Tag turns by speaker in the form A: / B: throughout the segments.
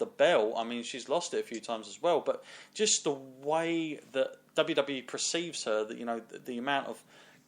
A: the belt. I mean, she's lost it a few times as well, but just the way that WWE perceives her, that the amount of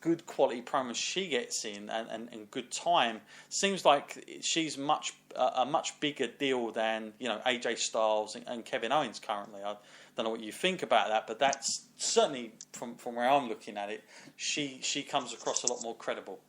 A: good quality promos she gets in and good time, seems like she's a much bigger deal than AJ Styles and Kevin Owens currently. I don't know what you think about that, but that's certainly from where I'm looking at it, she comes across a lot more credible.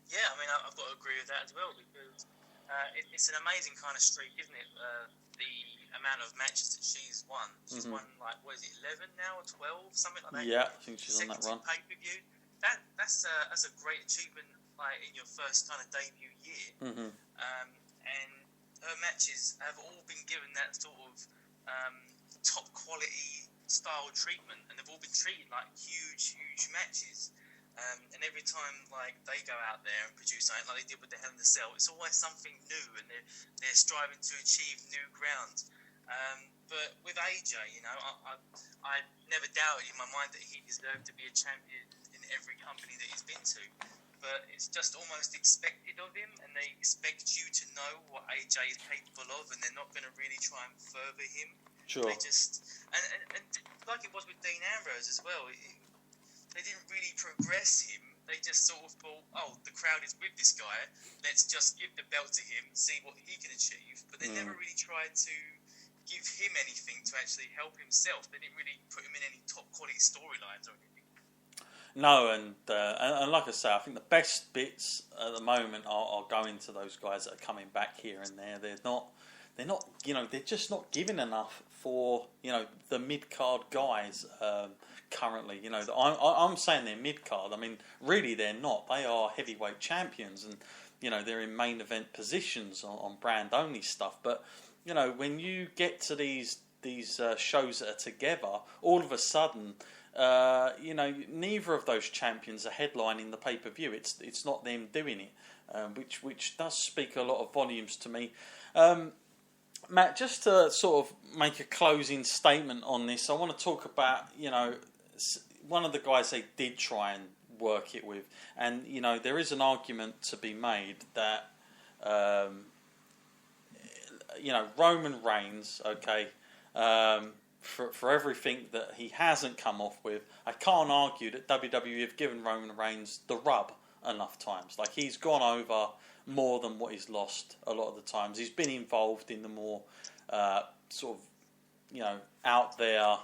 B: Yeah, I mean, I've got to agree with that as well, because it's an amazing kind of streak, isn't it? The amount of matches that she's won. She's won, like, what is it, 11 now or 12, something like that?
A: Yeah, I think she's on that run.
B: Pay-per-view. That's a great achievement, like, in your first kind of debut year. And her matches have all been given that sort of top quality style treatment, and they've all been treated like huge matches. And every time, like, they go out there and produce something like they did with the Hell in a Cell, it's always something new, and they're striving to achieve new ground. But with AJ, I never doubted in my mind that he deserved to be a champion in every company that he's been to. But it's just almost expected of him, and they expect you to know what AJ is capable of, and they're not going to really try and further him.
A: Sure.
B: They just and like it was with Dean Ambrose as well. They didn't really progress him. They just sort of thought, oh, the crowd is with this guy. Let's just give the belt to him, see what he can achieve. But they never really tried to give him anything to actually help himself. They didn't really put him in any top quality storylines or anything. No,
A: and like I say, I think the best bits at the moment are going to those guys that are coming back here and there. They're not, they're just not giving enough for, the mid-card guys currently. I'm saying they're mid-card. I mean, really they're not. They are heavyweight champions, and, they're in main event positions on brand-only stuff. But, when you get to these shows that are together, all of a sudden, neither of those champions are headlining the pay-per-view. It's not them doing it, which does speak a lot of volumes to me. Matt, just to sort of make a closing statement on this, I want to talk about, one of the guys they did try and work it with. And, there is an argument to be made that, Roman Reigns, okay, for everything that he hasn't come off with, I can't argue that WWE have given Roman Reigns the rub enough times. Like, he's gone over more than what he's lost a lot of the times. He's been involved in the more sort of, out there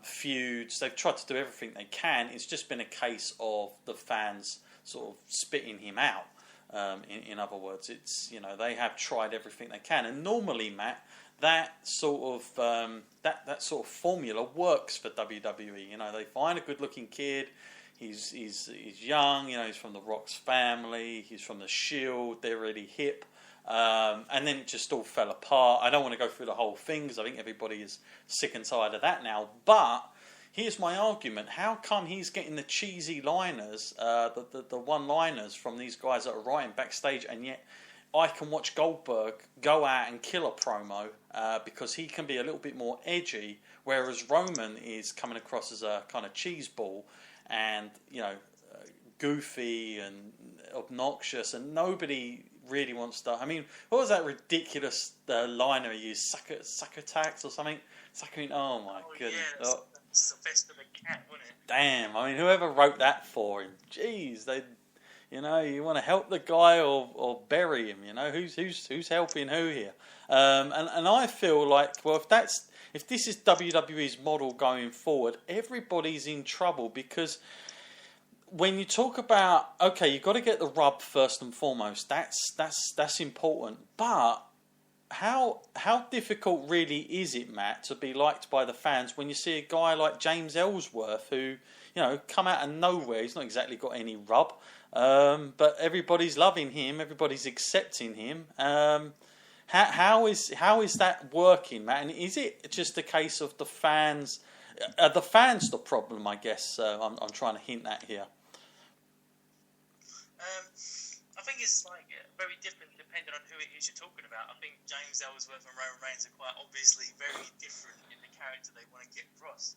A: feuds. They've tried to do everything they can. It's just been a case of the fans sort of spitting him out. In other words, it's they have tried everything they can, and normally, Matt, that sort of that sort of formula works for WWE. They find a good-looking kid. He's young. He's from the Rock's family. He's from the Shield. They're really hip. And then it just all fell apart. I don't want to go through the whole thing because I think everybody is sick and tired of that now. But here's my argument. How come he's getting the cheesy liners, the one-liners from these guys that are writing backstage, and yet I can watch Goldberg go out and kill a promo because he can be a little bit more edgy, whereas Roman is coming across as a kind of cheese ball and, goofy and obnoxious, and nobody really wants to. I mean, what was that ridiculous liner he used? Succotax or something? Oh my goodness.
B: Yeah, that's the best of the cat, wasn't it?
A: Damn, I mean, whoever wrote that for him, jeez, they, you want to help the guy or bury him, who's helping who here? And I feel like, well, if this is WWE's model going forward, everybody's in trouble, because when you talk about, okay, you've got to get the rub first and foremost. That's important. But how difficult really is it, Matt, to be liked by the fans when you see a guy like James Ellsworth who, come out of nowhere? He's not exactly got any rub, but everybody's loving him. Everybody's accepting him. How is that working, Matt? And is it just a case of the fans? Are the fans the problem? I guess I'm trying to hint at here.
B: I think it's like very different depending on who it is you're talking about. I think James Ellsworth and Roman Reigns are quite obviously very different in the character they want to get across.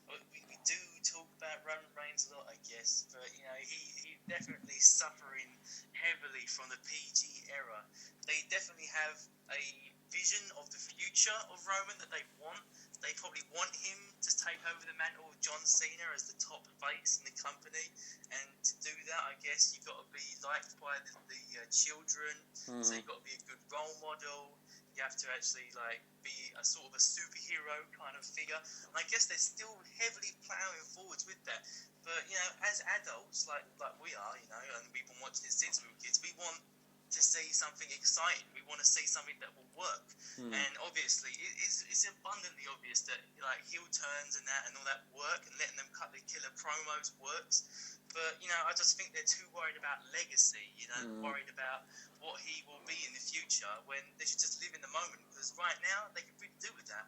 B: We do talk about Roman Reigns a lot, I guess, but he's definitely suffering heavily from the PG era. They definitely have a vision of the future of Roman that they want. They probably want him to take over the mantle of John Cena as the top face in the company, and to do that, I guess you've got to be liked by the children. So you've got to be a good role model. You have to actually be a sort of a superhero kind of figure. And I guess they're still heavily ploughing forwards with that. But as adults, like we are, and we've been watching this since we were kids, we want to see something exciting. We want to see something that will work. And obviously, it's abundantly obvious that heel turns and all that work, and letting them cut the killer promos works. But I just think they're too worried about legacy. Worried about what he will be in the future, when they should just live in the moment. Because right now they can really do with that.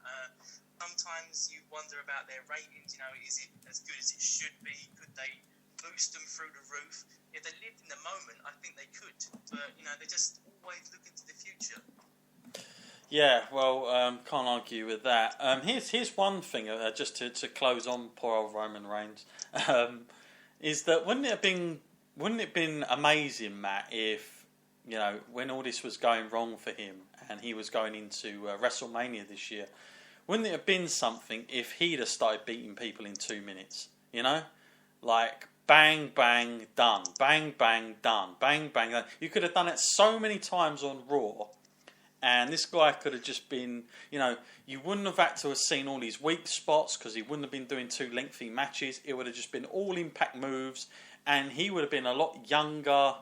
B: Sometimes you wonder about their ratings. Is it as good as it should be? Could they boost them through the roof? If they lived in the moment, I think they could. But they just always look into the future.
A: Yeah, well, can't argue with that. Here's one thing, just to close on poor old Roman Reigns, is that wouldn't it have been amazing, Matt, if when all this was going wrong for him and he was going into WrestleMania this year, wouldn't it have been something if he'd have started beating people in 2 minutes? Bang, bang, done. Bang, bang, done. Bang, bang, done. You could have done it so many times on Raw, and this guy could have just been, you wouldn't have had to have seen all these weak spots because he wouldn't have been doing 2 lengthy matches. It would have just been all impact moves, and he would have been a lot younger,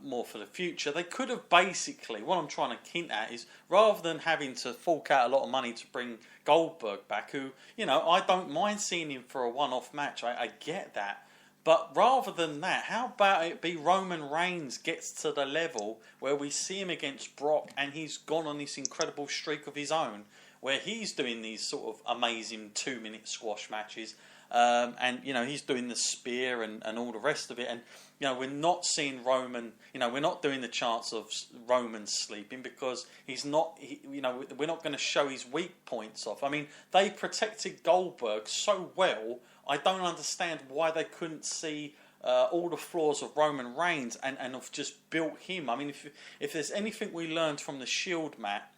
A: more for the future. They could have basically, what I'm trying to hint at is, rather than having to fork out a lot of money to bring Goldberg back, who, I don't mind seeing him for a one-off match. I get that. But rather than that, how about it be Roman Reigns gets to the level where we see him against Brock and he's gone on this incredible streak of his own, where he's doing these sort of amazing 2-minute squash matches, and he's doing the spear and all the rest of it, and we're not seeing Roman, we're not doing the chance of Roman sleeping because he's not, we're not going to show his weak points off. I mean, they protected Goldberg so well. I don't understand why they couldn't see all the flaws of Roman Reigns and have just built him. I mean, if there's anything we learned from the Shield, Matt,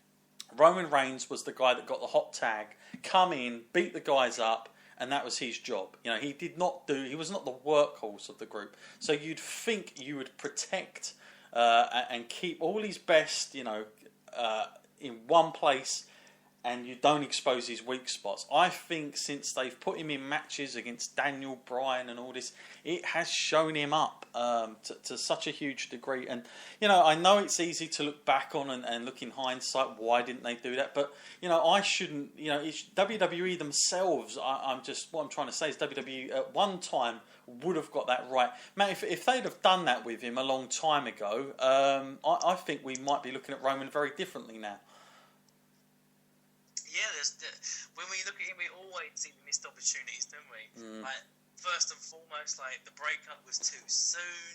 A: Roman Reigns was the guy that got the hot tag, come in, beat the guys up, and that was his job. He was not the workhorse of the group. So you'd think you would protect and keep all his best, in one place, and you don't expose his weak spots. I think since they've put him in matches against Daniel Bryan and all this, it has shown him up to such a huge degree. And, I know it's easy to look back on and look in hindsight, why didn't they do that? But, I shouldn't, it's WWE themselves, what I'm trying to say is WWE at one time would have got that right. Man, if they'd have done that with him a long time ago, I think we might be looking at Roman very differently now.
B: Yeah, when we look at him, we always see missed opportunities, don't we? First and foremost, the breakup was too soon,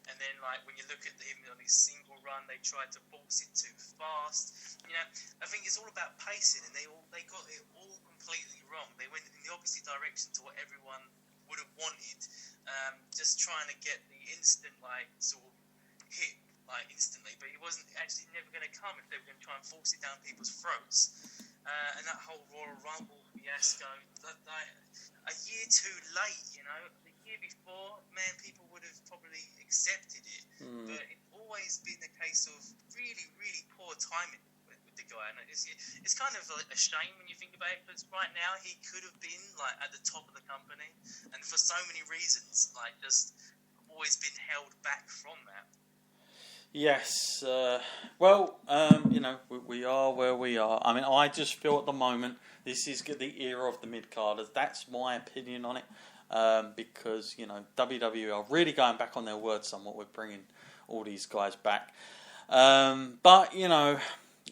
B: and then when you look at him on his single run, they tried to force it too fast. I think it's all about pacing, and they got it all completely wrong. They went in the opposite direction to what everyone would have wanted, just trying to get the instant sort of hit instantly, but it wasn't actually never going to come if they were going to try and force it down people's throats. And that whole Royal Rumble fiasco, a year too late, the year before, man, people would have probably accepted it. But it's always been the case of really, really poor timing with the guy. And it's kind of a shame when you think about it, because right now he could have been at the top of the company, and for so many reasons, just always been held back from that.
A: Yes, we are where we are. I mean, I just feel at the moment this is the era of the mid-carders. That's my opinion on it, because, WWE are really going back on their word somewhat with bringing all these guys back. But,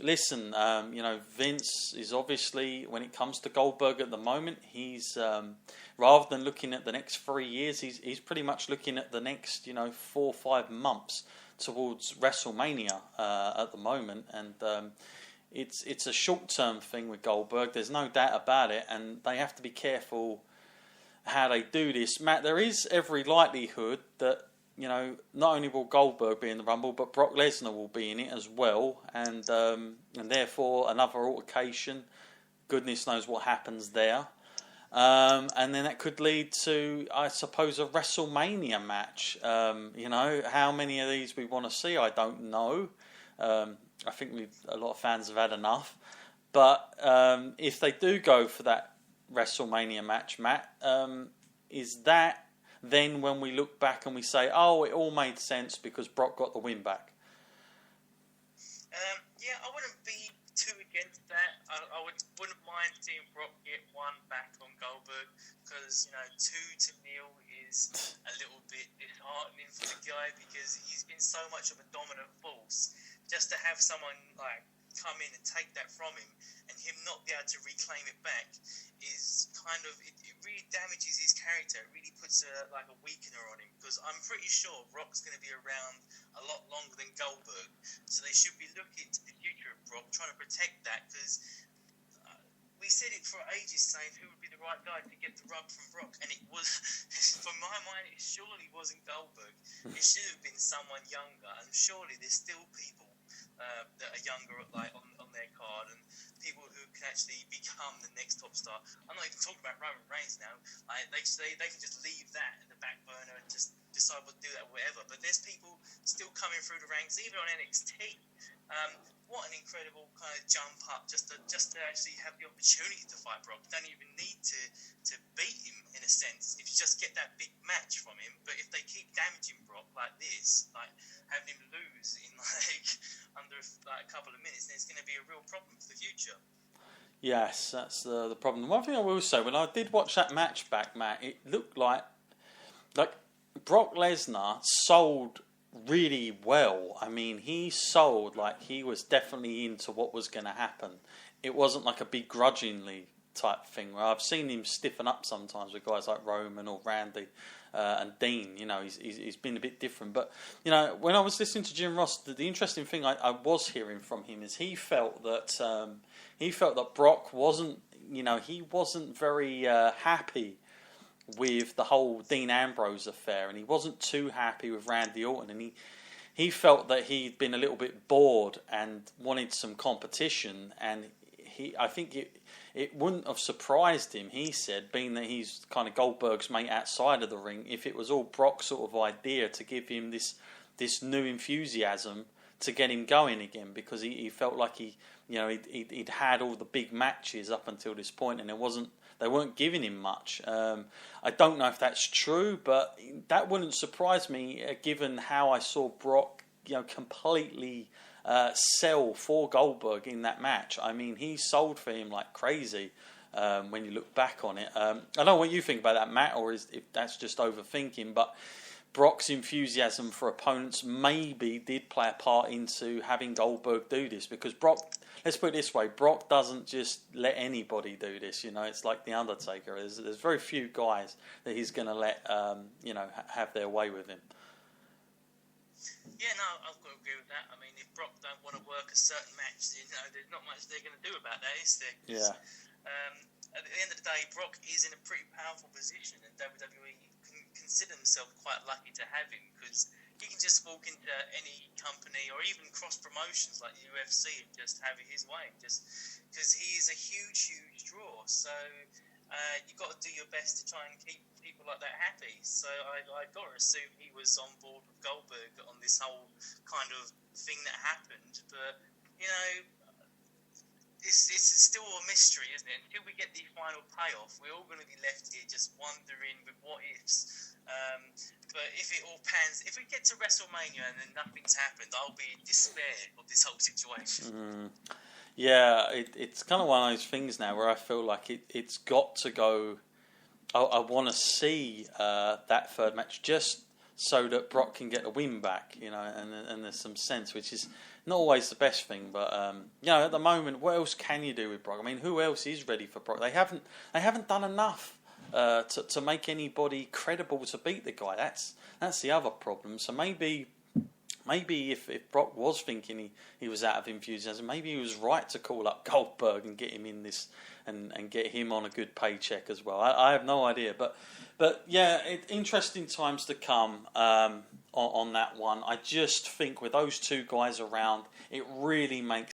A: listen, Vince is obviously, when it comes to Goldberg at the moment, he's, rather than looking at the next 3 years, he's pretty much looking at the next, 4 or 5 months towards WrestleMania at the moment, and it's a short-term thing with Goldberg. There's no doubt about it, and they have to be careful how they do this. Matt, there is every likelihood that not only will Goldberg be in the Rumble, but Brock Lesnar will be in it as well, and therefore another altercation. Goodness knows what happens there. And then that could lead to, I suppose, a WrestleMania match. How many of these we want to see, I don't know. I think a lot of fans have had enough. But if they do go for that WrestleMania match, Matt, is that then when we look back and we say, oh, it all made sense because Brock got the win back?
B: I wouldn't be too against that. I wouldn't mind seeing Brock get one back on Goldberg because 2-0 is a little bit disheartening for the guy because he's been so much of a dominant force. Just to have someone come in and take that from him and him not be able to reclaim it back is kind of it really damages his character. It really puts a weakener on him because I'm pretty sure Brock's going to be around a lot longer than Goldberg, so they should be looking to the future of Brock, trying to protect that because we said it for ages saying who would be the right guy to get the rub from Brock, and it was, from my mind, it surely wasn't Goldberg. It should have been someone younger, and surely there's still people that are younger on their card and people who can actually become the next top star. I'm not even talking about Roman Reigns now. They can just leave that in the back burner and just decide what to do that or whatever. But there's people still coming through the ranks, even on NXT. What an incredible kind of jump up just to actually have the opportunity to fight Brock. You don't even need to beat him in a sense if you just get that big match from him. But if they keep damaging Brock like this, having him lose in under a couple of minutes, then it's going to be a real problem for the future.
A: Yes, that's the problem. One thing I will say, when I did watch that match back, Matt, it looked like Brock Lesnar sold really well. I mean, he sold like he was definitely into what was going to happen. It wasn't like a begrudgingly type thing where I've seen him stiffen up sometimes with guys like Roman or Randy and Dean. He's been a bit different. But when I was listening to Jim Ross, the interesting thing I was hearing from him is he felt that Brock wasn't he wasn't very happy with the whole Dean Ambrose affair, and he wasn't too happy with Randy Orton, and he felt that he'd been a little bit bored and wanted some competition, and I think it wouldn't have surprised him, he said, being that he's kind of Goldberg's mate outside of the ring, if it was all Brock's sort of idea to give him this new enthusiasm to get him going again, because he felt like he'd had all the big matches up until this point, and they weren't giving him much. I don't know if that's true, but that wouldn't surprise me, given how I saw Brock, completely sell for Goldberg in that match. I mean, he sold for him like crazy when you look back on it. I don't know what you think about that, Matt, or if that's just overthinking, but Brock's enthusiasm for opponents maybe did play a part into having Goldberg do this, because Brock, let's put it this way, Brock doesn't just let anybody do this. It's like The Undertaker. There's very few guys that he's going to let have their way with him.
B: Yeah, no, I've got to agree with that. I mean, if Brock don't want to work a certain match, there's not much they're going to do about that, is there? Yeah. At the end of the day, Brock is in a pretty powerful position, and WWE can consider themselves quite lucky to have him, because he can just walk into any company or even cross promotions like the UFC and just have it his way, just because he is a huge draw. So you've got to do your best to try and keep people like that happy. So I got to assume he was on board with Goldberg on this whole kind of thing that happened. But it's still a mystery, isn't it? Until we get the final payoff, we're all going to be left here just wondering with what ifs. But if it all pans, if we get to WrestleMania and then nothing's happened, I'll be in despair of this whole situation.
A: Yeah, it's kind of one of those things now where I feel like it's got to go. I want to see that third match just so that Brock can get a win back, and there's some sense, which is not always the best thing. But at the moment, what else can you do with Brock? I mean, who else is ready for Brock? They haven't done enough to make anybody credible to beat the guy. That's the other problem. So maybe if Brock was thinking he was out of enthusiasm, maybe he was right to call up Goldberg and get him in this and get him on a good paycheck as well. I have no idea, but yeah, interesting times to come. on that one. I just think with those two guys around, it really makes